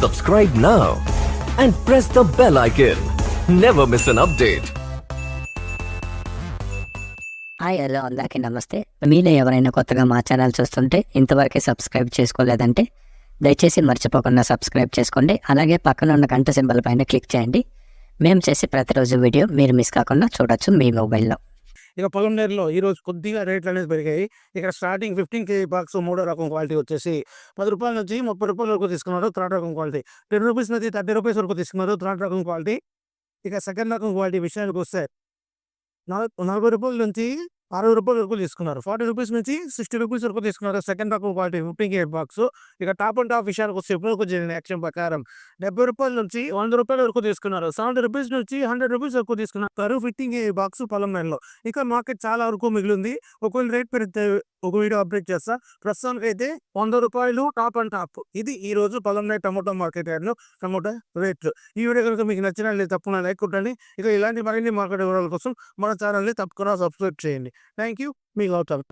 Subscribe now and press the bell icon. Never miss an update. Hi hello అందరికీ నమస్తే. మీలో ఎవరైనా కొత్తగా మా ఛానల్ చూస్తుంటే ఇంతవరకు సబ్స్క్రైబ్ చేసుకోలేదంటే దయచేసి మర్చిపోకుండా సబ్స్క్రైబ్ చేసుకోండి. అలాగే పక్కన ఉన్న గంట సింబల్ పైన క్లిక్ చేయండి. మేము చేసే ప్రతిరోజు వీడియో మీరు మిస్ కాకుండా చూడొచ్చు మీ మొబైల్లో. ఇక పొలంనేరులో ఈరోజు కొద్దిగా రేట్లు అనేది పెరిగాయి. ఇక్కడ స్టార్టింగ్ 15 kg బాక్స్ మూడో రకం క్వాలిటీ వచ్చేసి ₹10 నుంచి ₹30 వరకు తీసుకున్నారు. థర్డ్ రకం క్వాలిటీ ₹10 నుంచి ₹30 వరకు తీసుకున్నారు. థర్డ్ రకం క్వాలిటీ. ఇక సెకండ్ రకం క్వాలిటీ విషయానికి వస్తే ₹40 నుంచి ₹60 వరకు తీసుకున్నారు. ₹40 నుంచి ₹60 వరకు తీసుకున్నారు. సెకండ్ రకం క్వాలిటీ 15 kg బాక్స్. ఇక టాప్ అండ్ టాప్ విషయానికి వస్తే ఇప్పుడు జరిగిన యాక్షన్ ప్రకారం ₹70 నుంచి ₹100 వరకు తీసుకున్నారు. ₹70 నుంచి ₹100 వరకు తీసుకున్నారు. 15 kg బాక్స్ పొలంనేరులో. ఇంకా మార్కెట్ చాలా వరకు మిగిలింది. ఒకవేళ రేట్ పెరిగితే ఒక వీడియో అప్డేట్ చేస్తా. ప్రస్తుతానికి అయితే ₹100 టాప్ అండ్ టాప్. ఇది ఈ రోజు పొలంనేరు టమోటా మార్కెట్ యార్డ్లో టమోటా రేట్లు. ఈ వీడియో కనుక మీకు నచ్చినట్లయితే తప్పకుండా లైక్ కొట్టండి. ఇక ఇలాంటి మరిన్ని మార్కెట్ వివరాల కోసం మన ఛానల్ని తప్పకుండా సబ్స్క్రైబ్ చేయండి. Thank you. మీ గౌతమ్.